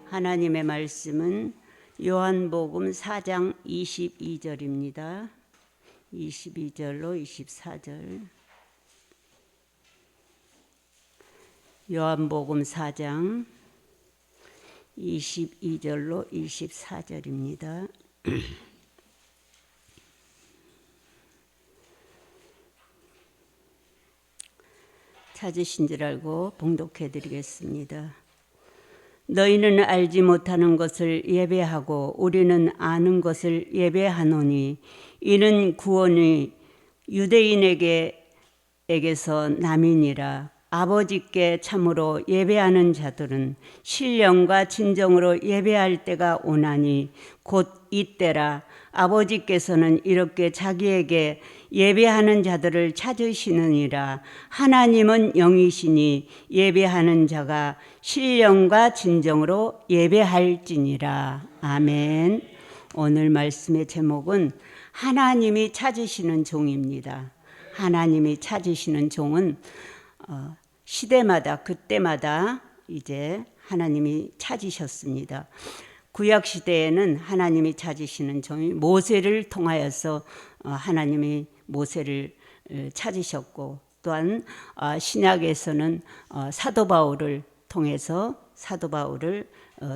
하나님의 말씀은 요한복음 4장 22절입니다. 22절로 24절. 요한복음 4장 22절로 24절입니다. 찾으신 줄 알고 봉독해 드리겠습니다. 너희는 알지 못하는 것을 예배하고 우리는 아는 것을 예배하노니 이는 구원이 유대인에게서 남이니라. 아버지께 참으로 예배하는 자들은 신령과 진정으로 예배할 때가 오나니 곧 이때라. 아버지께서는 이렇게 자기에게 예배하는 자들을 찾으시느니라. 하나님은 영이시니 예배하는 자가 신령과 진정으로 예배할지니라. 아멘. 오늘 말씀의 제목은 하나님이 찾으시는 종입니다. 하나님이 찾으시는 종은 시대마다 그때마다 이제 하나님이 찾으셨습니다. 구약 시대에는 하나님이 찾으시는 종이 모세를 통하여서 하나님이 모세를 찾으셨고, 또한 신약에서는 사도 바울을 통해서 사도 바울을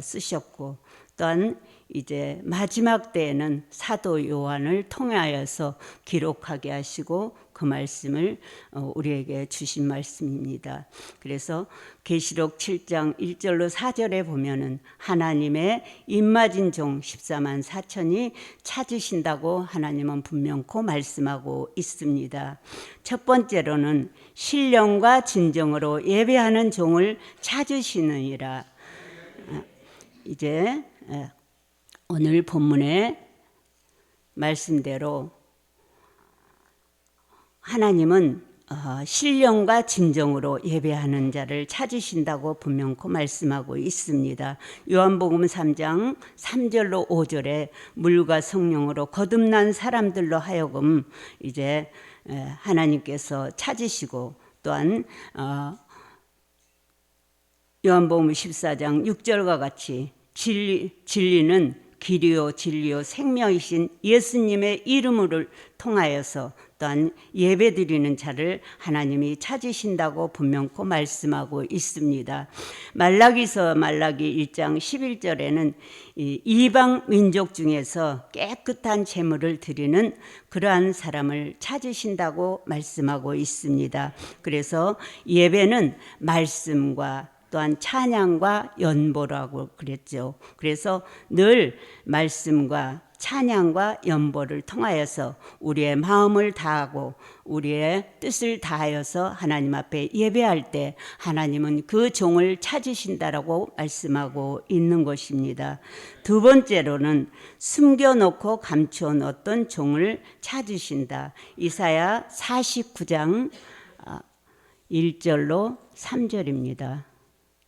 쓰셨고, 또한 이제 마지막 때에는 사도 요한을 통하여서 기록하게 하시고 그 말씀을 우리에게 주신 말씀입니다. 그래서 계시록 7장 1절로 4절에 보면은 하나님의 입맞은 종 14만 4천이 찾으신다고 하나님은 분명코 말씀하고 있습니다. 첫 번째로는 신령과 진정으로 예배하는 종을 찾으시느니라. 이제 오늘 본문의 말씀대로 하나님은 신령과 진정으로 예배하는 자를 찾으신다고 분명코 말씀하고 있습니다. 요한복음 3장 3절로 5절에 물과 성령으로 거듭난 사람들로 하여금 이제 하나님께서 찾으시고, 또한 요한복음 14장 6절과 같이 진리는 길이요 진리요 생명이신 예수님의 이름을 통하여서 또한 예배드리는 자를 하나님이 찾으신다고 분명코 말씀하고 있습니다. 말라기서 말라기 1장 11절에는 이방 민족 중에서 깨끗한 제물을 드리는 그러한 사람을 찾으신다고 말씀하고 있습니다. 그래서 예배는 말씀과 또한 찬양과 연보라고 그랬죠. 그래서 늘 말씀과 찬양과 연보를 통하여서 우리의 마음을 다하고 우리의 뜻을 다하여서 하나님 앞에 예배할 때 하나님은 그 종을 찾으신다라고 말씀하고 있는 것입니다. 두 번째로는 숨겨놓고 감춰놓았던 종을 찾으신다. 이사야 49장 1절로 3절입니다.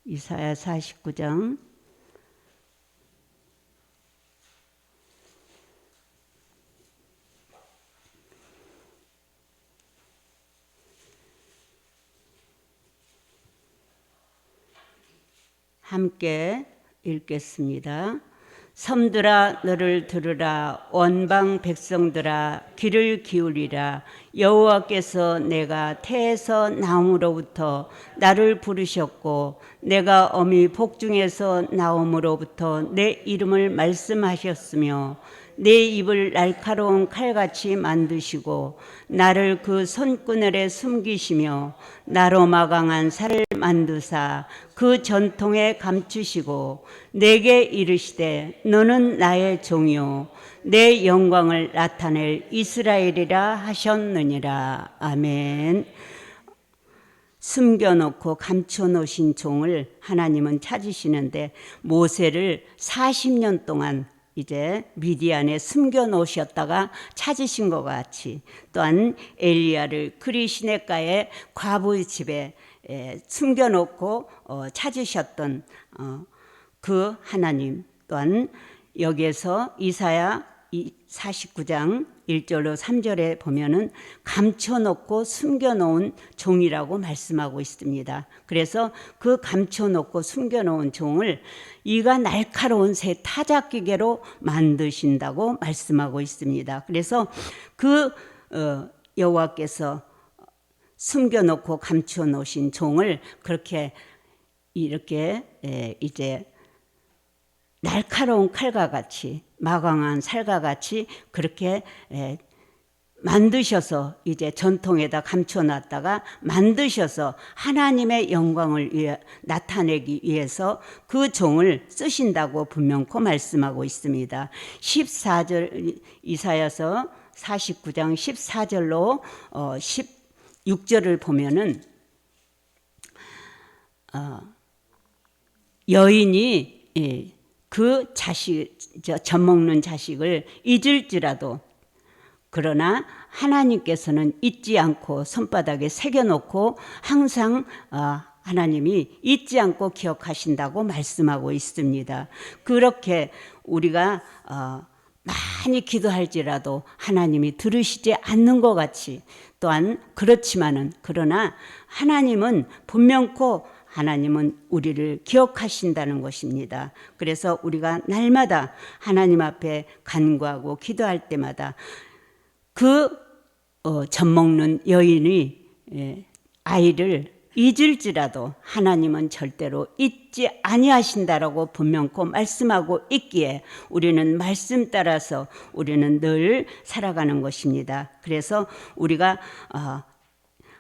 이사야 49장 함께 읽겠습니다. 섬들아 너를 들으라. 원방 백성들아 귀를 기울이라. 여호와께서 내가 태에서 나옴으로부터 나를 부르셨고 내가 어미 복중에서 나옴으로부터 내 이름을 말씀하셨으며 내 입을 날카로운 칼같이 만드시고 나를 그 손그늘에 숨기시며 나로 마강한 살을 만드사 그 전통에 감추시고 내게 이르시되 너는 나의 종이요 내 영광을 나타낼 이스라엘이라 하셨느니라. 아멘. 숨겨놓고 감춰놓으신 종을 하나님은 찾으시는데 모세를 40년 동안 이제 미디안에 숨겨놓으셨다가 찾으신 것 같이, 또한 엘리야를 그리 시냇가의 과부의 집에 숨겨놓고 찾으셨던 그 하나님, 또한 여기에서 이사야 49장 1절로 3절에 보면은 감춰놓고 숨겨놓은 종이라고 말씀하고 있습니다. 그래서 그 감춰놓고 숨겨놓은 종을 이가 날카로운 새 타작기계로 만드신다고 말씀하고 있습니다. 그래서 그 여호와께서 숨겨놓고 감춰놓으신 종을 그렇게 이렇게 이제 날카로운 칼과 같이 마광한 살과 같이 그렇게 만드셔서 이제 전통에다 감춰놨다가 만드셔서 하나님의 영광을 위해 나타내기 위해서 그 종을 쓰신다고 분명코 말씀하고 있습니다. 14절 이사야서 49장 14절로 16절을 보면은 여인이 그 자식, 젖먹는 자식을 잊을지라도 그러나 하나님께서는 잊지 않고 손바닥에 새겨놓고 항상 하나님이 잊지 않고 기억하신다고 말씀하고 있습니다. 그렇게 우리가 많이 기도할지라도 하나님이 들으시지 않는 것 같이 또한 그렇지만은 그러나 하나님은 분명코 하나님은 우리를 기억하신다는 것입니다. 그래서 우리가 날마다 하나님 앞에 간구하고 기도할 때마다 그 젖먹는 여인이 아이를 잊을지라도 하나님은 절대로 잊지 아니하신다라고 분명코 말씀하고 있기에 우리는 말씀 따라서 우리는 늘 살아가는 것입니다. 그래서 우리가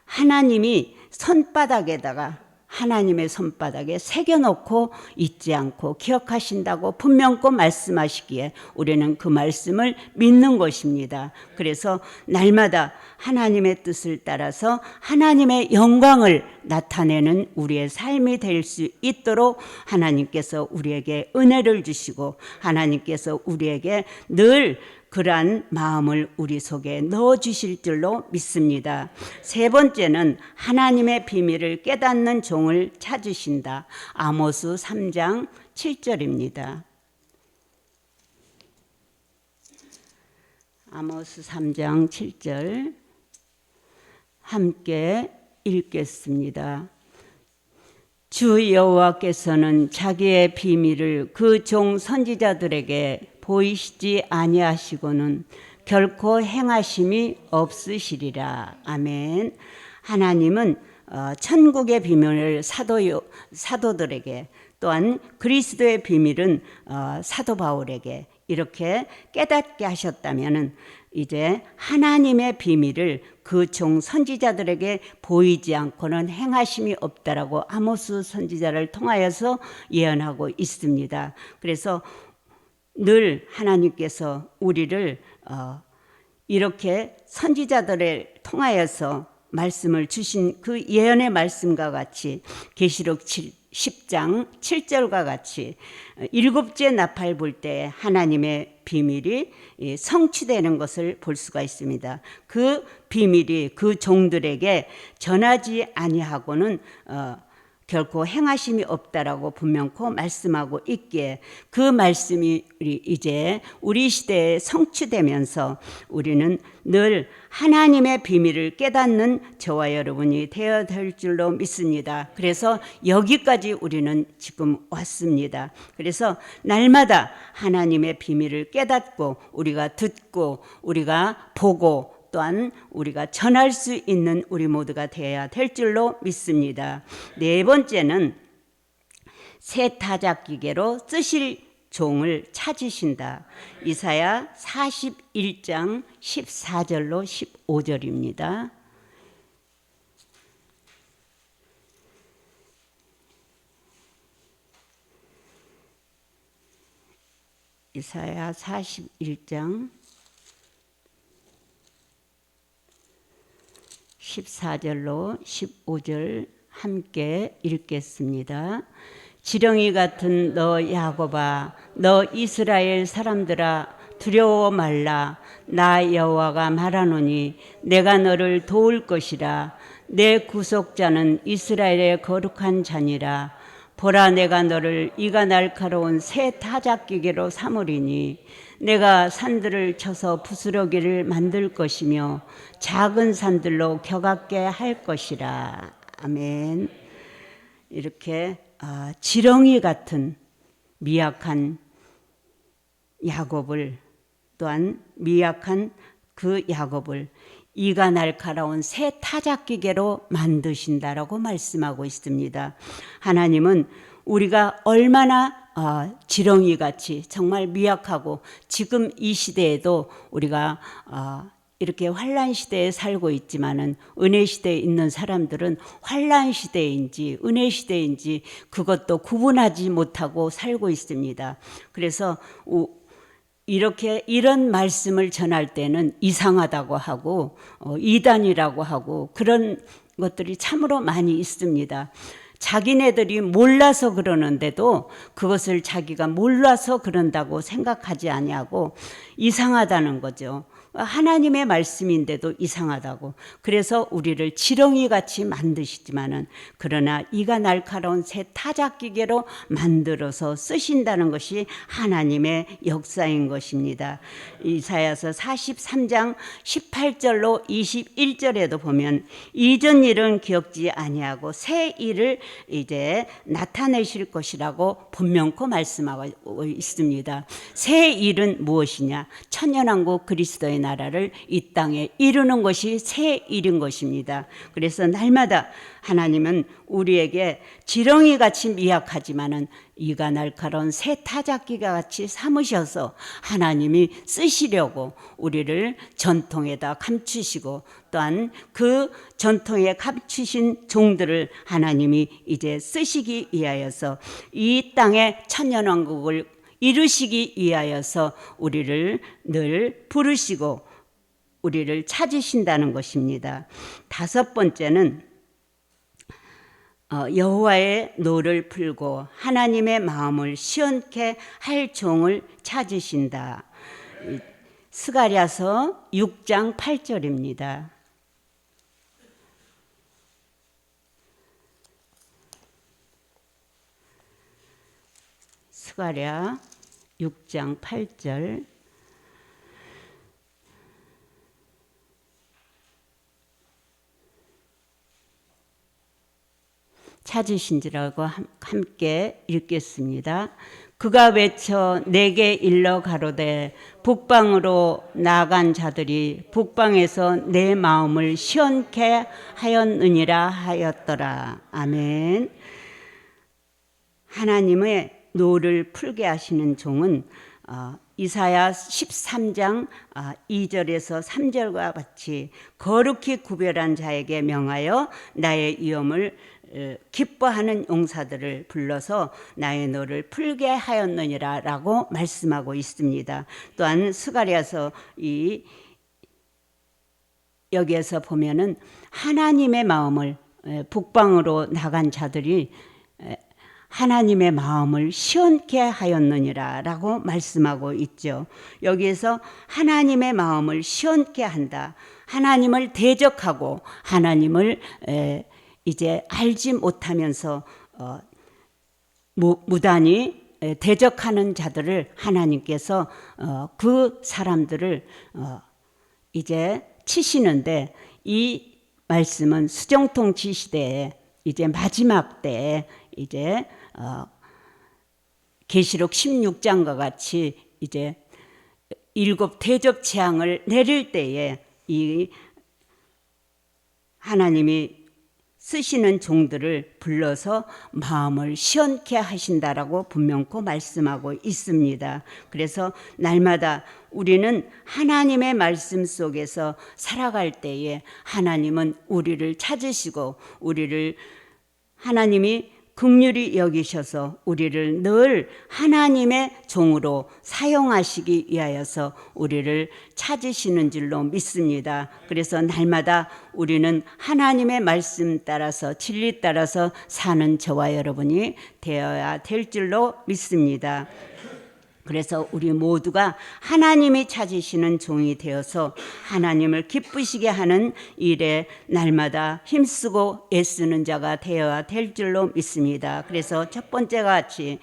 하나님이 손바닥에다가 하나님의 손바닥에 새겨놓고 잊지 않고 기억하신다고 분명코 말씀하시기에 우리는 그 말씀을 믿는 것입니다. 그래서 날마다 하나님의 뜻을 따라서 하나님의 영광을 나타내는 우리의 삶이 될 수 있도록 하나님께서 우리에게 은혜를 주시고 하나님께서 우리에게 늘 그러한 마음을 우리 속에 넣어주실 줄로 믿습니다. 세 번째는 하나님의 비밀을 깨닫는 종을 찾으신다. 아모스 3장 7절입니다. 아모스 3장 7절 함께 읽겠습니다. 주 여호와께서는 자기의 비밀을 그 종 선지자들에게 보이시지 아니하시고는 결코 행하심이 없으시리라. 아멘. 하나님은 천국의 비밀을 사도들에게 또한 그리스도의 비밀은 사도 바울에게 이렇게 깨닫게 하셨다면은 이제 하나님의 비밀을 그 종 선지자들에게 보이지 않고는 행하심이 없다라고 아모스 선지자를 통하여서 예언하고 있습니다. 그래서 늘 하나님께서 우리를 이렇게 선지자들을 통하여서 말씀을 주신 그 예언의 말씀과 같이 계시록 10장 7절과 같이 일곱째 나팔 불 때 하나님의 비밀이 성취되는 것을 볼 수가 있습니다. 그 비밀이 그 종들에게 전하지 아니하고는 결코 행하심이 없다라고 분명코 말씀하고 있기에 그 말씀이 이제 우리 시대에 성취되면서 우리는 늘 하나님의 비밀을 깨닫는 저와 여러분이 되어야 될 줄로 믿습니다. 그래서 여기까지 우리는 지금 왔습니다. 그래서 날마다 하나님의 비밀을 깨닫고 우리가 듣고 우리가 보고 또한 우리가 전할 수 있는 우리 모두가 되어야 될 줄로 믿습니다. 네 번째는 새 타작기계로 쓰실 종을 찾으신다. 이사야 41장 14절로 15절입니다. 이사야 41장 14절로 15절 함께 읽겠습니다. 지렁이 같은 너 야곱아, 너 이스라엘 사람들아, 두려워 말라. 나 여호와가 말하노니 내가 너를 도울 것이라. 내 구속자는 이스라엘의 거룩한 자니라. 보라 내가 너를 이가 날카로운 새 타작기계로 삼으리니 내가 산들을 쳐서 부스러기를 만들 것이며 작은 산들로 격하게 할 것이라. 아멘. 이렇게 지렁이 같은 미약한 야곱을, 또한 미약한 그 야곱을 이가 날카로운 새 타작기계로 만드신다라고 말씀하고 있습니다. 하나님은 우리가 얼마나 지렁이같이 정말 미약하고, 지금 이 시대에도 우리가 이렇게 환난 시대에 살고 있지만은, 은혜 시대에 있는 사람들은 환난 시대인지 은혜 시대인지 그것도 구분하지 못하고 살고 있습니다. 그래서 이렇게 이런 말씀을 전할 때는 이상하다고 하고 이단이라고 하고 그런 것들이 참으로 많이 있습니다. 자기네들이 몰라서 그러는데도 그것을 자기가 몰라서 그런다고 생각하지 아니하고 이상하다는 거죠. 하나님의 말씀인데도 이상하다고. 그래서 우리를 지렁이같이 만드시지만은, 그러나 이가 날카로운 새 타작기계로 만들어서 쓰신다는 것이 하나님의 역사인 것입니다. 이사야서 43장 18절로 21절에도 보면 이전 일은 기억지 아니하고 새 일을 이제 나타내실 것이라고 분명코 말씀하고 있습니다. 새 일은 무엇이냐? 천년왕국 그리스도의 나라를 이 땅에 이루는 것이 새 일인 것입니다. 그래서 날마다 하나님은 우리에게 지렁이같이 미약하지만은 이가 날카로운 새 타작기가 같이 삼으셔서 하나님이 쓰시려고 우리를 전통에다 감추시고, 또한 그 전통에 감추신 종들을 하나님이 이제 쓰시기 위하여서 이 땅에 천년왕국을 이루시기 위하여서 우리를 늘 부르시고 우리를 찾으신다는 것입니다. 다섯 번째는 여호와의 노를 풀고 하나님의 마음을 시원케 할 종을 찾으신다. 스가랴서 6장 8절입니다. 스가랴 6장 8절. 찾으신지라고 함께 읽겠습니다. 그가 외쳐 내게 일러 가로되 북방으로 나간 자들이 북방에서 내 마음을 시원케 하였느니라 하였더라. 아멘. 하나님의 노를 풀게 하시는 종은 이사야 13장 2절에서 3절과 같이 거룩히 구별한 자에게 명하여 나의 위엄을 기뻐하는 용사들을 불러서 나의 노를 풀게 하였느니라 라고 말씀하고 있습니다. 또한 스가랴서 여기에서 보면은 하나님의 마음을, 북방으로 나간 자들이 하나님의 마음을 시원케 하였느니라 라고 말씀하고 있죠. 여기에서 하나님의 마음을 시원케 한다. 하나님을 대적하고 하나님을 이제 알지 못하면서 무단히 대적하는 자들을 하나님께서 그 사람들을 이제 치시는데, 이 말씀은 수정통치 시대에 이제 마지막 때에 이제 계시록 16장과 같이 이제 7 대접 재앙을 내릴 때에 이 하나님이 쓰시는 종들을 불러서 마음을 시원케 하신다라고 분명코 말씀하고 있습니다. 그래서 날마다 우리는 하나님의 말씀 속에서 살아갈 때에 하나님은 우리를 찾으시고 우리를 하나님이 긍휼히 여기셔서 우리를 늘 하나님의 종으로 사용하시기 위하여서 우리를 찾으시는 줄로 믿습니다. 그래서 날마다 우리는 하나님의 말씀 따라서 진리 따라서 사는 저와 여러분이 되어야 될 줄로 믿습니다. 그래서 우리 모두가 하나님이 찾으시는 종이 되어서 하나님을 기쁘시게 하는 일에 날마다 힘쓰고 애쓰는 자가 되어야 될 줄로 믿습니다. 그래서 첫 번째와 같이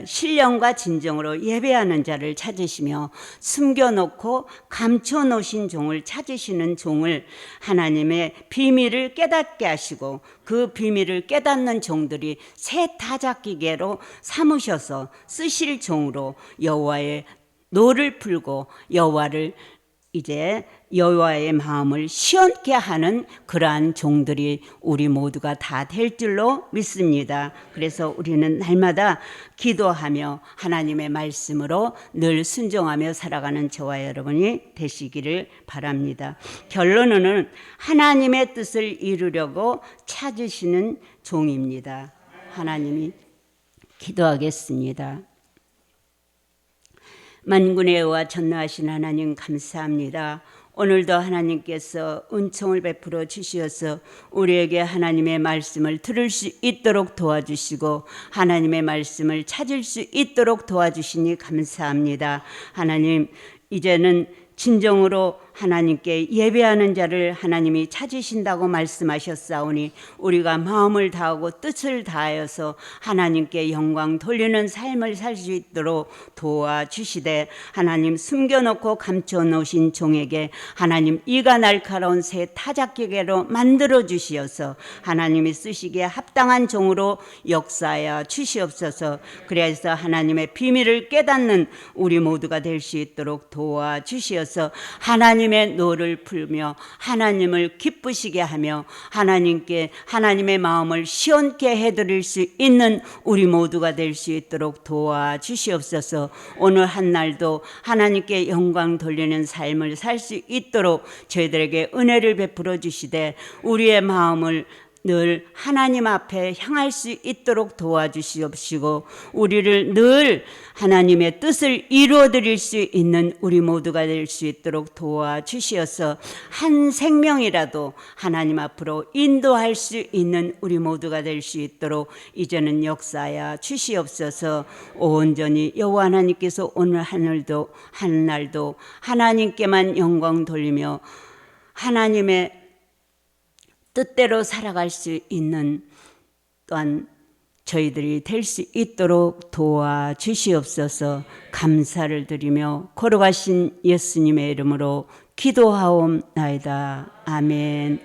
신령과 진정으로 예배하는 자를 찾으시며 숨겨놓고 감춰놓으신 종을 찾으시는 종을 하나님의 비밀을 깨닫게 하시고 그 비밀을 깨닫는 종들이 새 타작기계로 삼으셔서 쓰실 종으로 여호와의 노를 풀고 여호와의 마음을 시원케 하는 그러한 종들이 우리 모두가 다 될 줄로 믿습니다. 그래서 우리는 날마다 기도하며 하나님의 말씀으로 늘 순종하며 살아가는 저와 여러분이 되시기를 바랍니다. 결론은 하나님의 뜻을 이루려고 찾으시는 종입니다. 하나님이 기도하겠습니다. 만군의 여호와 전능하신 하나님 감사합니다. 오늘도 하나님께서 은총을 베풀어 주시어서 우리에게 하나님의 말씀을 들을 수 있도록 도와주시고 하나님의 말씀을 찾을 수 있도록 도와주시니 감사합니다. 하나님, 이제는 진정으로 하나님께 예배하는 자를 하나님이 찾으신다고 말씀하셨사오니 우리가 마음을 다하고 뜻을 다하여서 하나님께 영광 돌리는 삶을 살 수 있도록 도와주시되 하나님 숨겨놓고 감춰놓으신 종에게 하나님 이가 날카로운 새 타작기계로 만들어 주시어서 하나님이 쓰시기에 합당한 종으로 역사하여 주시옵소서. 그래서 하나님의 비밀을 깨닫는 우리 모두가 될 수 있도록 도와주시어서 하나님의 노를 풀며 하나님을 기쁘시게 하며 하나님의 마음을 시원케 해드릴 수 있는 우리 모두가 될 수 있도록 도와주시옵소서. 오늘 한 날도 하나님께 영광 돌리는 삶을 살 수 있도록 저희들에게 은혜를 베풀어 주시되 우리의 마음을 늘 하나님 앞에 향할 수 있도록 도와주시옵시고 우리를 늘 하나님의 뜻을 이루어 드릴 수 있는 우리 모두가 될 수 있도록 도와주시어서 한 생명이라도 하나님 앞으로 인도할 수 있는 우리 모두가 될 수 있도록 이제는 역사하여 주시옵소서. 온전히 여호와 하나님께서 오늘 한 날도 하나님께만 영광 돌리며 하나님의 뜻대로 살아갈 수 있는 또한 저희들이 될 수 있도록 도와주시옵소서. 감사를 드리며 걸어가신 예수님의 이름으로 기도하옵나이다. 아멘.